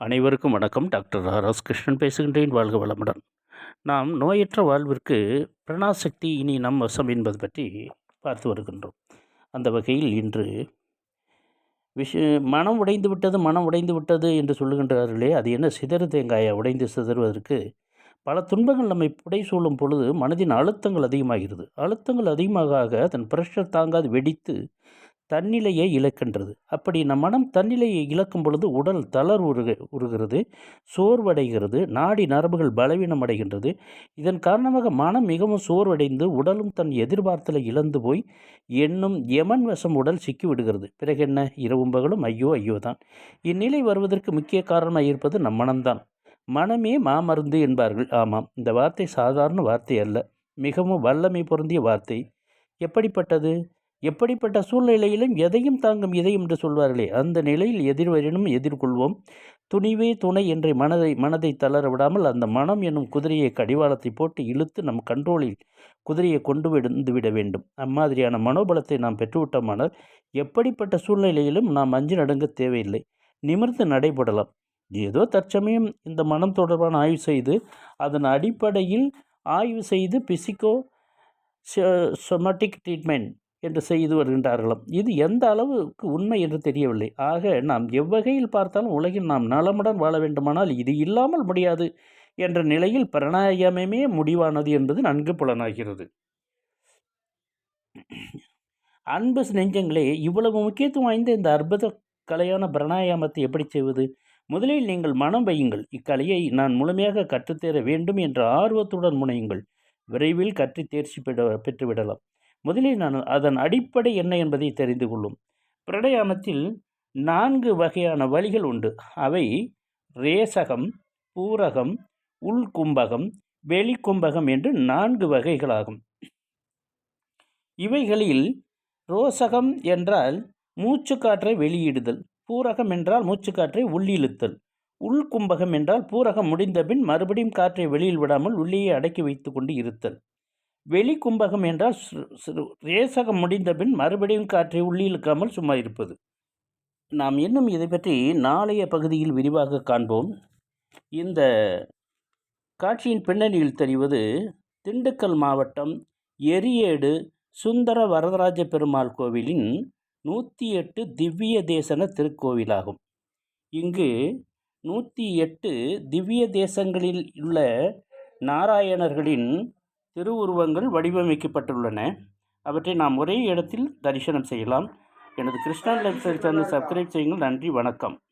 அனைவருக்கும் வணக்கம். Doctor R S. Krishnan பேசுகின்றேன். வாழ்க வளமுடன். நாம் நோயற்ற வாழ்விற்கு பிராணசக்தி இனி நம் வசம் என்பது பற்றி பார்த்து வருகின்றோம். அந்த வகையில் இன்று மனம் உடைந்து விட்டது, மனம் உடைந்து விட்டது என்று சொல்லுகின்றார்களே, அது என்ன சிதறு தேங்காயா? உடைந்து சிதறுவதற்கு பல துன்பங்கள் நம்மை புடைசூழும் பொழுது மனதின் அழுத்தங்கள் அதிகமாகிறது. அழுத்தங்கள் அதிகமாக அதன் பிரஷர் தாங்காது வெடித்து தன்னிலையை இழக்கின்றது. அப்படி நம் மனம் தன்னிலையை இழக்கும் பொழுது உடல் உறுகிறது, சோர்வடைகிறது, நாடி நரம்புகள் பலவீனம் அடைகின்றது. இதன் காரணமாக மனம் மிகவும் சோர்வடைந்து உடலும் தன் எதிர்பார்த்தலை இழந்து போய் என்னும் யமன் வசம் உடல் சிக்கி விடுகிறது. பிறகு என்ன? இரவும் பகலும் ஐயோ ஐயோ தான். இந்நிலை வருவதற்கு முக்கிய காரணமாக இருப்பது நம் மனம்தான். மனமே மாமருந்து என்பார்கள். ஆமாம், இந்த வார்த்தை சாதாரண வார்த்தை அல்ல, மிகவும் வல்லமை பொருந்திய வார்த்தை. எப்படிப்பட்டது? எப்படிப்பட்ட சூழ்நிலையிலும் எதையும் தாங்கும் இதயம் என்று சொல்வார்களே, அந்த நிலையில் எதிர்வரினும் எதிர்கொள்வோம். துணிவே துணை என்ற மனதை தளர விடாமல் அந்த மனம் என்னும் குதிரையை கடிவாளத்தை போட்டு இழுத்து நம் கண்ட்ரோலில் குதிரையை கொண்டு விட வேண்டும். அம்மாதிரியான மனோபலத்தை நாம் பெற்றுவிட்டோமானால் எப்படிப்பட்ட சூழ்நிலையிலும் நாம் அஞ்சு நடுங்க தேவையில்லை, நிமிர்ந்து நடைபெறலாம். ஏதோ தற்சமயம் இந்த மனம் தொடர்பான ஆய்வு செய்து அதன் அடிப்படையில் ஆய்வு செய்து பிசிக்கோ சொமட்டிக் ட்ரீட்மெண்ட் என்று செய்து வருகின்றார்களாம். இது எந்த அளவுக்கு உண்மை என்று தெரியவில்லை. ஆக நாம் எவ்வகையில் பார்த்தாலும் உலகில் நாம் நலமுடன் வாழ வேண்டுமானால் இது இல்லாமல் முடியாது என்ற நிலையில் பிராணாயாமமே முடிவானது என்பது நன்கு புலனாகிறது. அன்பு நெஞ்சங்களே, இவ்வளவு முக்கியத்துவம் வாய்ந்த இந்த அற்புத கலையான பிராணாயாமத்தை எப்படி செய்வது? முதலில் நீங்கள் மனம் வையுங்கள். இக்கலையை நான் முழுமையாக கற்றுத்தேர வேண்டும் என்ற ஆர்வத்துடன் முனையுங்கள். விரைவில் கற்று தேர்ச்சி பெற்றுவிடலாம். முதலில் நான் அதன் அடிப்படை என்ன என்பதை தெரிந்து கொள்ளும். பிராணாயாமத்தில் 4 வகையான வழிகள் உண்டு. அவை ரேசகம், பூரகம், உள்கும்பகம், வெளிக்கும்பகம் என்று 4 வகைகளாகும். இவைகளில் ரோசகம் என்றால் மூச்சுக்காற்றை வெளியிடுதல், பூரகம் என்றால் மூச்சுக்காற்றை உள்ளிழுத்தல், உள்கும்பகம் என்றால் பூரகம் முடிந்தபின் மறுபடியும் காற்றை வெளியில் விடாமல் உள்ளேயே அடக்கி வைத்து கொண்டு இருத்தல். வெளிக்கும்பகம் என்றால் ரேசகம் முடிந்தபின் மறுபடியும் காற்றை உள்ளிழுக்காமல் சும்மா இருப்பது. நாம் இன்னும் இதை பற்றி நாளைய பகுதியில் விரிவாக காண்போம். இந்த காட்சியின் பின்னணியில் தெரிவது திண்டுக்கல் மாவட்டம் எரியேடு சுந்தர வரதராஜ பெருமாள் கோவிலின் 108 திவ்ய தேசன திருக்கோவிலாகும். இங்கு 108 திவ்ய தேசங்களில் உள்ள நாராயணர்களின் திருவுருவங்கள் வடிவமைக்கப்பட்டுள்ளன. அவற்றை நாம் ஒரே இடத்தில் தரிசனம் செய்யலாம். எனது Krishna life style channel subscribe செய்யுங்கள். நன்றி, வணக்கம்.